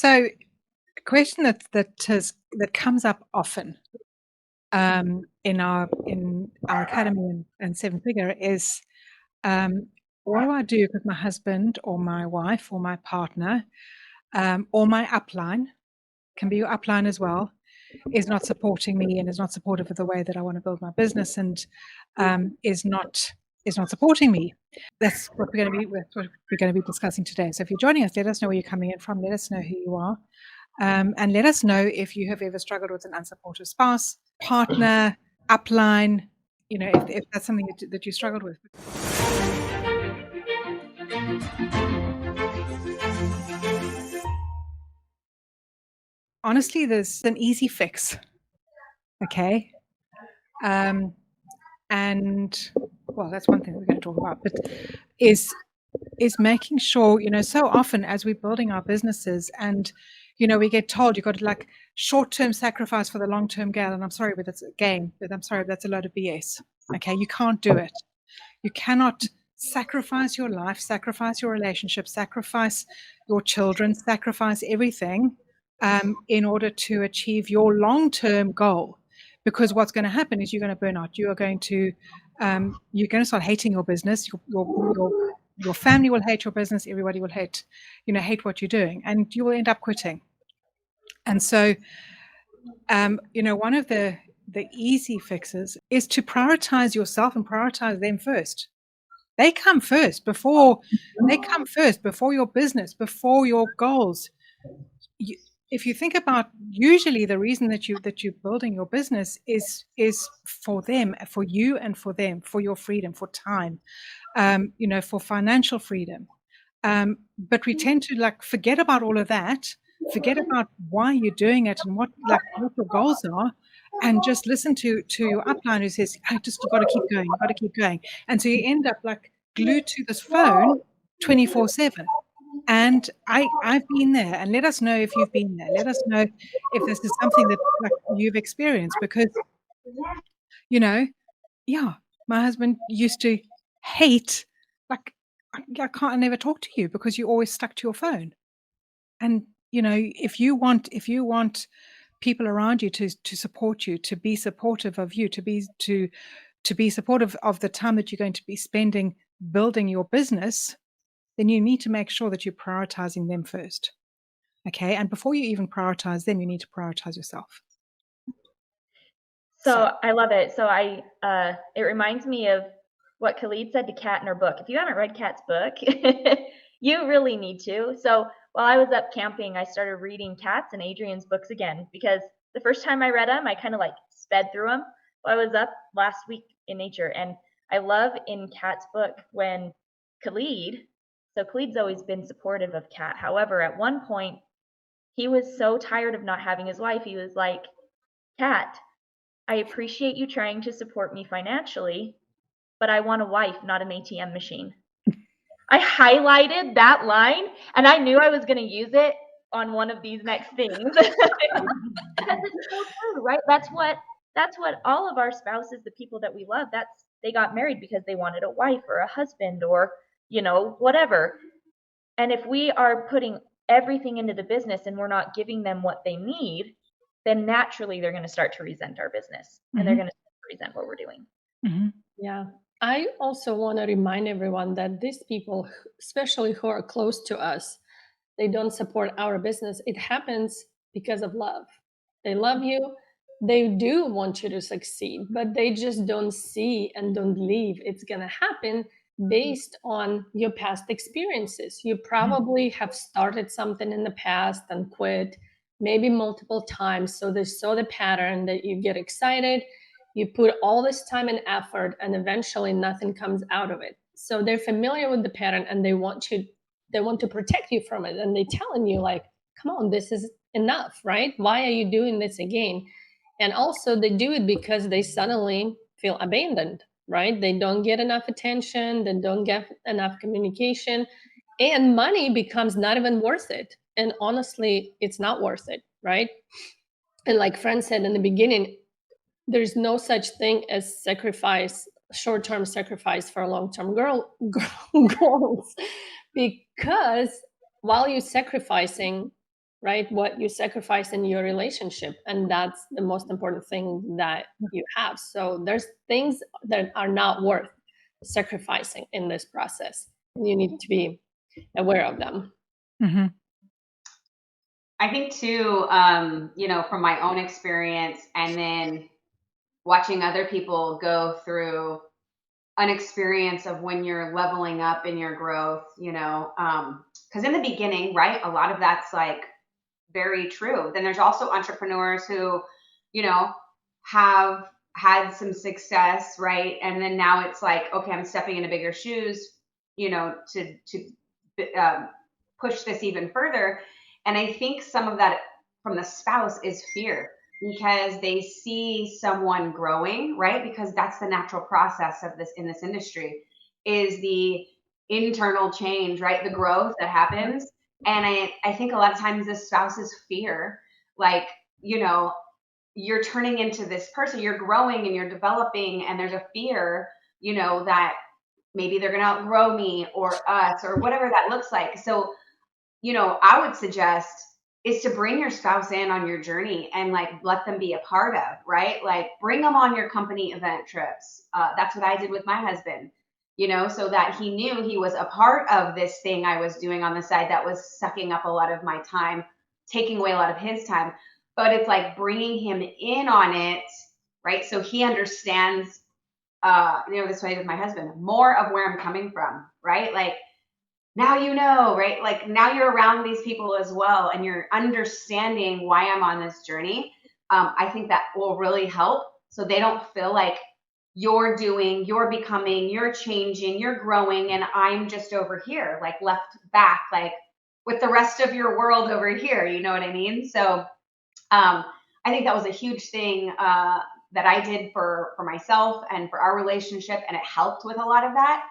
So, a question that comes up often in our academy and seven figure is, what do I do if my husband or my wife or my partner or my upline, can be your upline as well, is not supporting me and is not supportive of the way that I want to build my business, and is not supporting me. That's what we're going to be discussing today. So if you're joining us, let us know where you're coming in from. Let us know who you are, and let us know if you have ever struggled with an unsupportive spouse, partner, upline. If that's something that you struggled with. Honestly, there's an easy fix. Okay. And well, that's one thing we're going to talk about, but is making sure, so often as we're building our businesses and, we get told you've got to like short-term sacrifice for the long-term gain. And I'm sorry, but that's a game, but I'm sorry, but that's a load of BS. Okay. You can't do it. You cannot sacrifice your life, sacrifice your relationship, sacrifice your children, sacrifice everything in order to achieve your long-term goal. Because what's going to happen is you're going to burn out. You're going to start hating your business. Your family will hate your business. Everybody will hate what you're doing, and you will end up quitting. And so, one of the easy fixes is to prioritize yourself and prioritize them first. They come first before your business, before your goals. If you think about, usually the reason that you're building your business is for them, for you and for them, for your freedom, for time, for financial freedom. But we tend to forget about all of that, forget about why you're doing it and what your goals are, and just listen to your upline who says, "Hey, you've got to keep going," and so you end up glued to this phone 24/7. And I've been there, and let us know if you've been there. Let us know if this is something that you've experienced, because my husband used to hate, I never talk to you because you're always stuck to your phone. And if you want people around you to support you, to be supportive of you, to be supportive of the time that you're going to be spending building your business, then you need to make sure that you're prioritizing them first. Okay. And before you even prioritize them, you need to prioritize yourself. So I love it. So it reminds me of what Khalid said to Kat in her book. If you haven't read Kat's book, you really need to. So while I was up camping, I started reading Kat's and Adrian's books again, because the first time I read them, I kind of sped through them. Well, I was up last week in nature, and I love in Kat's book when Khalid's always been supportive of Kat. However, at one point, he was so tired of not having his wife. He was like, "Kat, I appreciate you trying to support me financially, but I want a wife, not an ATM machine." I highlighted that line, and I knew I was going to use it on one of these next things. Because it's so true, right? That's what all of our spouses, the people that we love, they got married because they wanted a wife or a husband or, whatever. And if we are putting everything into the business and we're not giving them what they need, then naturally they're going to start to resent our business, and they're going to resent what we're doing. Mm-hmm. Yeah. I also want to remind everyone that these people, especially who are close to us, they don't support our business. It happens because of love. They love you. They do want you to succeed, but they just don't see and don't believe it's going to happen based on your past experiences. You probably have started something in the past and quit, maybe multiple times. So they saw the pattern that you get excited, you put all this time and effort, and eventually nothing comes out of it. So they're familiar with the pattern, and they want to protect you from it. And they're telling you come on, this is enough, right? Why are you doing this again? And also they do it because they suddenly feel abandoned, right? They don't get enough attention. They don't get enough communication, and money becomes not even worth it. And honestly, it's not worth it, right? And like Fran said in the beginning, there's no such thing as short-term sacrifice for long-term goals, because while you're sacrificing, right? What you sacrifice in your relationship. And that's the most important thing that you have. So there's things that are not worth sacrificing in this process. And you need to be aware of them. Mm-hmm. I think too, from my own experience and then watching other people go through an experience of when you're leveling up in your growth, because in the beginning, right, a lot of that's like very true. Then there's also entrepreneurs who, have had some success, right? And then now it's like, okay, I'm stepping into bigger shoes, to push this even further. And I think some of that from the spouse is fear because they see someone growing, right? Because that's the natural process of this in this industry is the internal change, right? The growth that happens. And I think a lot of times the spouse's fear, like, you're turning into this person, you're growing and you're developing, and there's a fear, that maybe they're going to outgrow me or us or whatever that looks like. So, I would suggest is to bring your spouse in on your journey and like let them be a part of, right? Like bring them on your company event trips. That's what I did with my husband, so that he knew he was a part of this thing I was doing on the side that was sucking up a lot of my time, taking away a lot of his time. But it's like bringing him in on it, right? So he understands, this way with my husband, more of where I'm coming from, right? Like, now right? Like now you're around these people as well and you're understanding why I'm on this journey. I think that will really help so they don't feel like you're doing, you're becoming, you're changing, you're growing, and I'm just over here, like left back, like with the rest of your world over here. You know what I mean? So I think that was a huge thing that I did for myself and for our relationship, and it helped with a lot of that.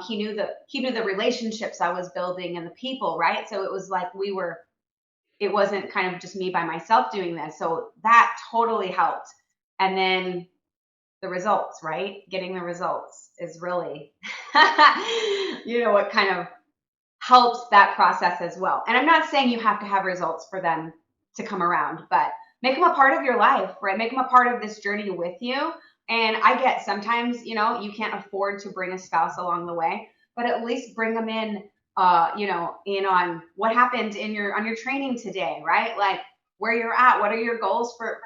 He knew the relationships I was building and the people, right? So it was like it wasn't kind of just me by myself doing this. So that totally helped. And then the results, right? Getting the results is really, what kind of helps that process as well. And I'm not saying you have to have results for them to come around, but make them a part of your life, right? Make them a part of this journey with you. And I get sometimes, you can't afford to bring a spouse along the way, but at least bring them in, in on what happened on your training today, right? Like where you're at, what are your goals for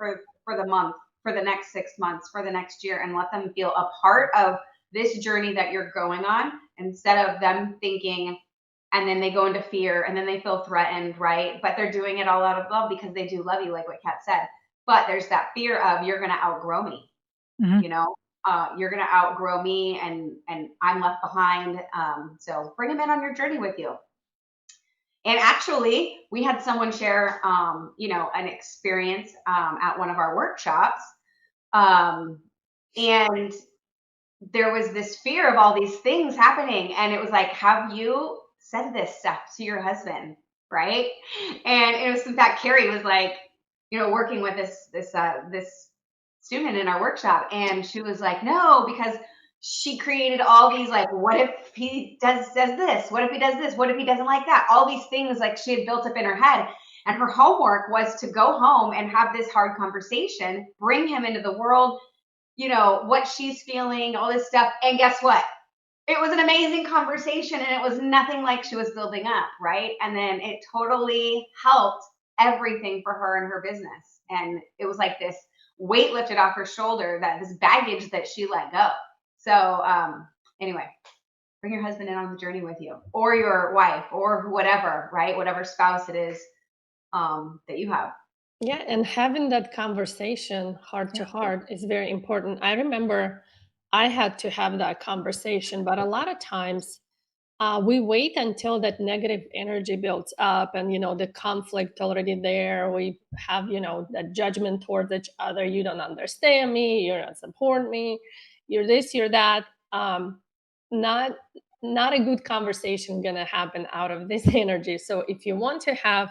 the month, for the next 6 months, for the next year, and let them feel a part of this journey that you're going on instead of them thinking, and then they go into fear and then they feel threatened, right? But they're doing it all out of love because they do love you, like what Kat said. But there's that fear of you're going to outgrow me, Mm-hmm. you're going to outgrow me and I'm left behind. So bring them in on your journey with you. And actually, we had someone share, an experience at one of our workshops. And there was this fear of all these things happening. And it was like, have you said this stuff to your husband? Right. And it was, in fact, Carrie was like, working with this student in our workshop. And she was like, no, because she created all these, like, what if he does this? What if he does this? What if he doesn't like that? All these things like she had built up in her head. And her homework was to go home and have this hard conversation, bring him into the world, what she's feeling, all this stuff. And guess what? It was an amazing conversation and it was nothing like she was building up, right? And then it totally helped everything for her and her business. And it was like this weight lifted off her shoulder, that this baggage that she let go. So anyway, bring your husband in on the journey with you, or your wife, or whatever, right? Whatever spouse it is that you have. Yeah, and having that conversation heart to heart is very important. I remember I had to have that conversation, but a lot of times we wait until that negative energy builds up and, the conflict already there. We have, that judgment towards each other. You don't understand me. You don't support me. You're this, you're that. Not not a good conversation gonna happen out of this energy. So if you want to have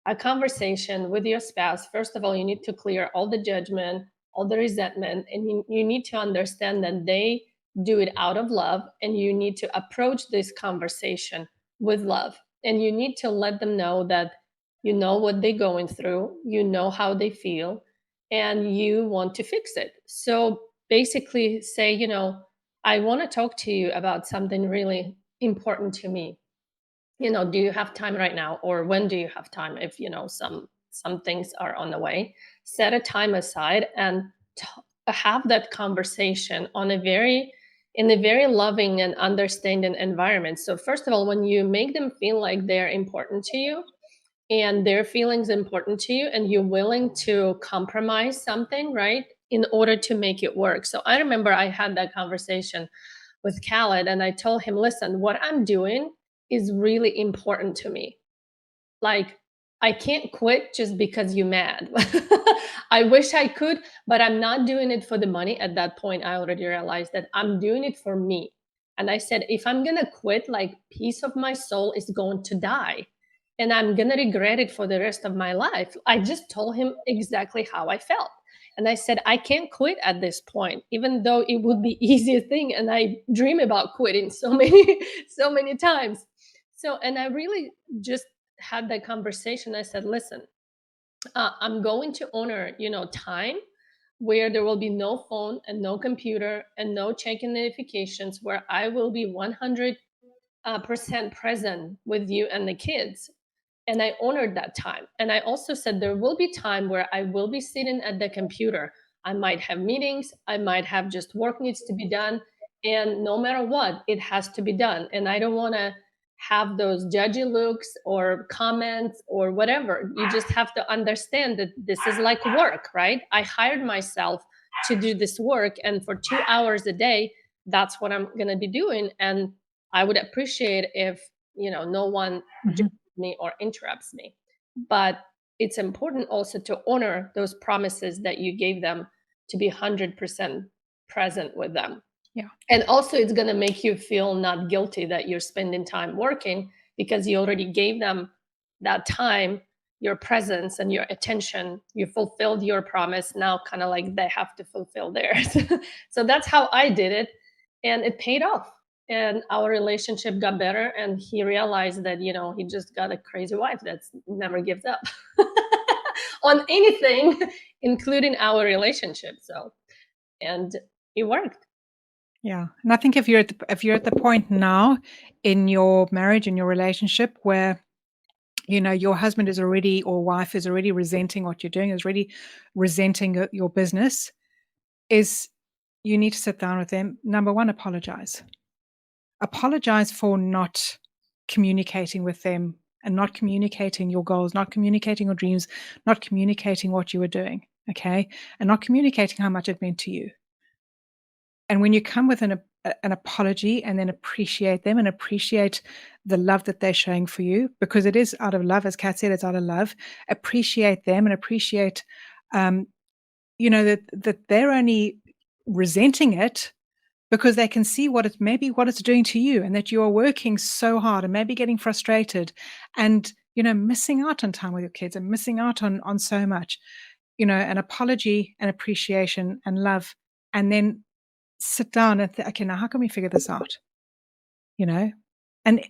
a conversation with your spouse, first of all, you need to clear all the judgment, all the resentment, and you need to understand that they do it out of love, and you need to approach this conversation with love. And you need to let them know that You know what they're going through, you know how they feel, and you want to fix it. So basically, say, I want to talk to you about something really important to me. Do you have time right now, or when do you have time? If some things are on the way, set a time aside and have that conversation in a very loving and understanding environment. So first of all, when you make them feel like they're important to you and their feelings important to you, and you're willing to compromise something, right, in order to make it work. So I remember I had that conversation with Khaled, and I told him, listen, what I'm doing is really important to me. Like, I can't quit just because you're mad. I wish I could, but I'm not doing it for the money. At that point, I already realized that I'm doing it for me. And I said, if I'm going to quit, like, piece of my soul is going to die. And I'm going to regret it for the rest of my life. I just told him exactly how I felt. And I said, I can't quit at this point, even though it would be easiest thing. And I dream about quitting so many, so many times. So, and I really just had that conversation. I said, listen, I'm going to honor, time where there will be no phone and no computer and no checking notifications, where I will be 100% present with you and the kids. And I honored that time. And I also said there will be time where I will be sitting at the computer. I might have meetings, I might have just work needs to be done. And no matter what, it has to be done. And I don't want to have those judgy looks or comments or whatever. You just have to understand that this is like work, right? I hired myself to do this work. And for 2 hours a day, that's what I'm going to be doing. And I would appreciate if, no one Mhm. me or interrupts me. But it's important also to honor those promises that you gave them, to be 100% present with them. Yeah. And also, it's going to make you feel not guilty that you're spending time working, because you already gave them that time, your presence and your attention. You fulfilled your promise. Now, kind of like they have to fulfill theirs. So that's how I did it. And it paid off. And our relationship got better. And he realized that, he just got a crazy wife that never gives up on anything, including our relationship. So, and it worked. Yeah. And I think if you're at the point now in your marriage, in your relationship, where your husband is already, or wife is already resenting what you're doing, is already resenting your business, is you need to sit down with them. Number one, apologize. Apologize for not communicating with them and not communicating your goals, not communicating your dreams, not communicating what you were doing, okay? And not communicating how much it meant to you. And when you come with an apology, and then appreciate them and appreciate the love that they're showing for you, because it is out of love, as Kat said, it's out of love. Appreciate them and appreciate, that they're only resenting it because they can see what it's doing to you, and that you are working so hard and maybe getting frustrated and, missing out on time with your kids and missing out on so much. An apology and appreciation and love, and then sit down and think, okay, now how can we figure this out? And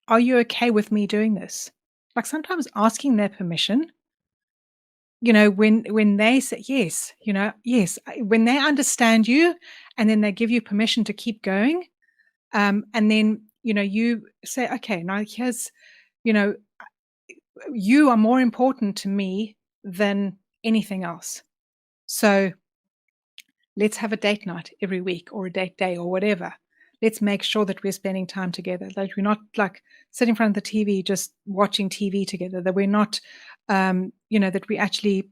are you okay with me doing this? Like, sometimes asking their permission, when they say yes, yes, when they understand you, and then they give you permission to keep going, and then you say, okay, now here's, you are more important to me than anything else. So let's have a date night every week, or a date day, or whatever. Let's make sure that we're spending time together, that we're not like sitting in front of the TV just watching TV together, that we're not, that we actually,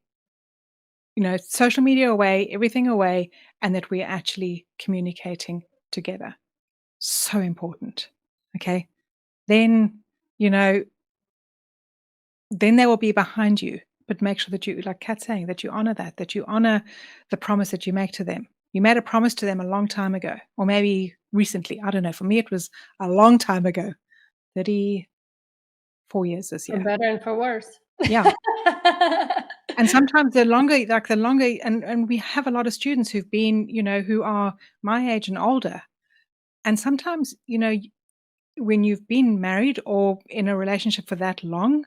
social media away, everything away, and that we're actually communicating together. So important. Okay. Then, then they will be behind you. But make sure that you, like Kat's saying, that you honor that you honor the promise that you make to them. You made a promise to them a long time ago, or maybe recently. I don't know. For me, it was a long time ago, 34 years this For year. better and for worse. Yeah. And sometimes the longer, and we have a lot of students who've been, who are my age and older. And sometimes, when you've been married or in a relationship for that long,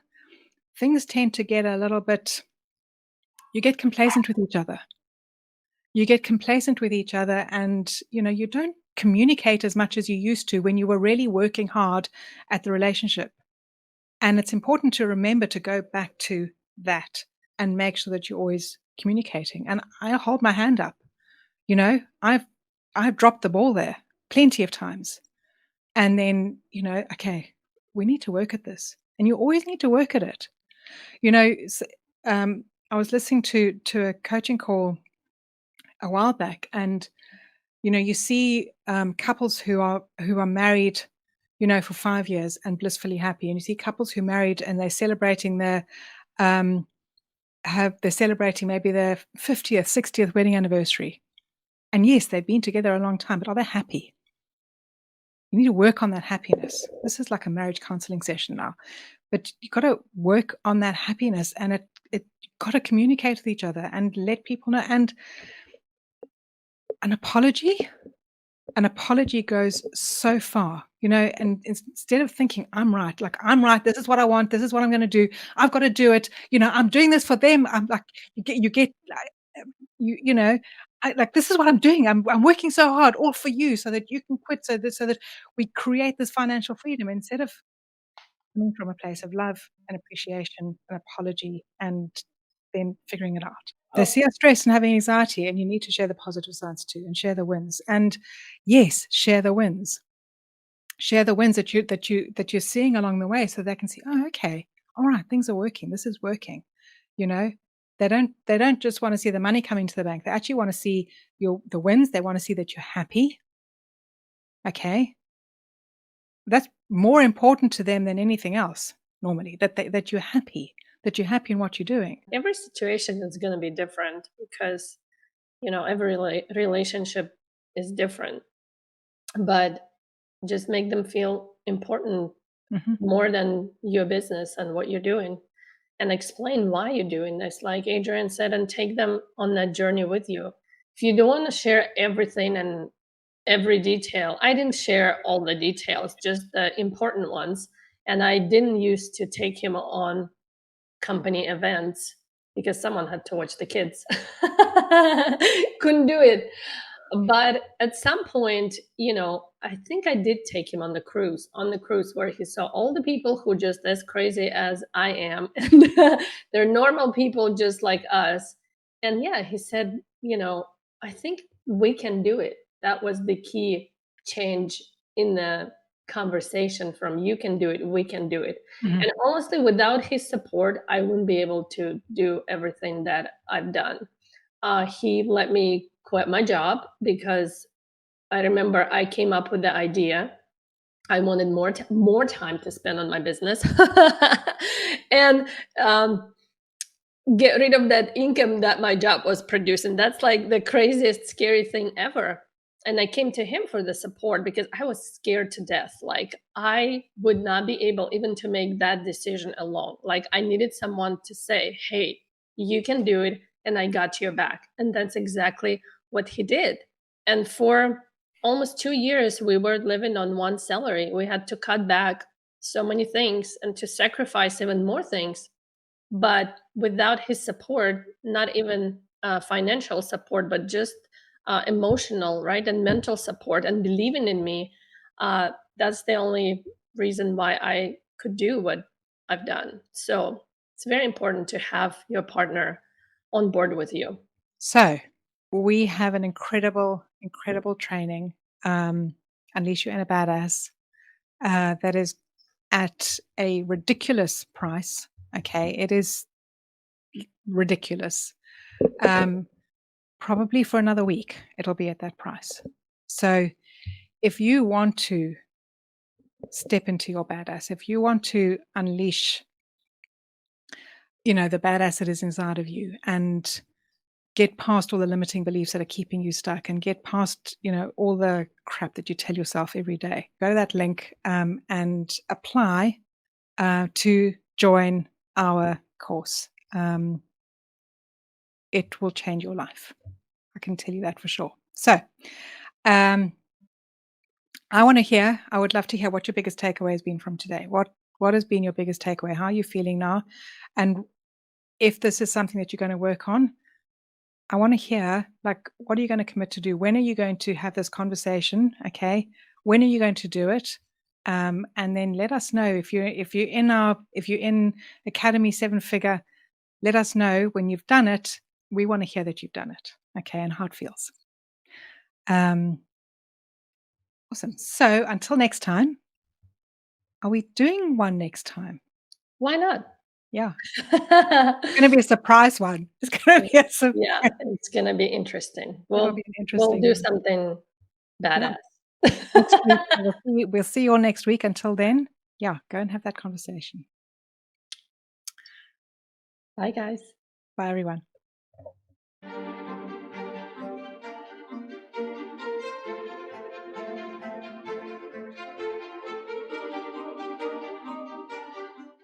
things tend to get a little bit, you get complacent with each other. You get complacent with each other, and you don't communicate as much as you used to when you were really working hard at the relationship. And it's important to remember to go back to that and make sure that you're always communicating. And I hold my hand up. I've dropped the ball there plenty of times. And then, okay, we need to work at this. And you always need to work at it. I was listening to a coaching call a while back, and you see couples who are married, for 5 years and blissfully happy, and you see couples who married and they're celebrating they're celebrating maybe their 50th, 60th wedding anniversary. And yes, they've been together a long time, but are they happy? You need to work on that happiness. This is like a marriage counseling session now, but you got to work on that happiness, and it got to communicate with each other and let people know. And an apology goes so far, and instead of thinking I'm right, this is what I want, this is what I'm going to do, I've got to do it, I'm doing this for them. I'm like, you get this is what I'm doing. I'm working so hard, all for you, so that you can quit, so that we create this financial freedom, instead of coming from a place of love and appreciation and apology, and then figuring it out. They see us stressed and having anxiety, and you need to share the positive sides too, and share the wins. And yes, share the wins. Share the wins that you're seeing along the way, so they can see, oh, okay, all right, things are working. This is working. They don't just want to see the money coming to the bank. They actually want to see the wins. They want to see that you're happy. Okay, that's more important to them than anything else. Normally, that you're happy. That you're happy in what you're doing. Every situation is going to be different, because every relationship is different, but just make them feel important more than your business and what you're doing, and explain why you're doing this, like Adrienne said, and take them on that journey with you. If you don't want to share everything and every detail, I didn't share all the details, just the important ones, and I didn't used to take him on company events because someone had to watch the kids. Couldn't do it. But at some point, I think I did take him on the cruise where he saw all the people who just as crazy as I am. And they're normal people just like us. And yeah, he said, I think we can do it. That was the key change in the conversation, from you can do it, we can do it. And honestly, without his support, I wouldn't be able to do everything that I've done. He let me quit my job because I remember I came up with the idea. I wanted more time to spend on my business and get rid of that income that my job was producing. That's like the craziest, scary thing ever. And I came to him for the support because I was scared to death. Like, I would not be able even to make that decision alone. Like, I needed someone to say, hey, you can do it, and I got your back. And that's exactly what he did. And for almost 2 years, we were living on one salary. We had to cut back so many things and to sacrifice even more things. But without his support, not even financial support, but just emotional, right, and mental support, and believing in me, that's the only reason why I could do what I've done. So it's very important to have your partner on board with you. So we have an incredible training, Unleash Your Inner Badass, that is at a ridiculous price. Okay, it is ridiculous. Probably for another week, it'll be at that price. So if you want to step into your badass, if you want to unleash, the badass that is inside of you, and get past all the limiting beliefs that are keeping you stuck, and get past, all the crap that you tell yourself every day, go to that link and apply to join our course. It will change your life. I can tell you that for sure. So I would love to hear what your biggest takeaway has been from today. What What has been your biggest takeaway? How are you feeling now? And if this is something that you're going to work on, I want to hear, like, what are you going to commit to do? When are you going to have this conversation? Okay. When are you going to do it? And then let us know if you're in Academy 7-figure, let us know when you've done it. We want to hear that you've done it. Okay. And how it feels. Awesome. So until next time, are we doing one next time? Why not? Yeah. It's going to be a surprise one. It's going to be a surprise. Yeah, it's gonna be interesting. It'll We'll be an we'll interesting do one. something badass. Next week. We'll see you all next week. Until then, yeah, go and have that conversation. Bye, guys. Bye, everyone.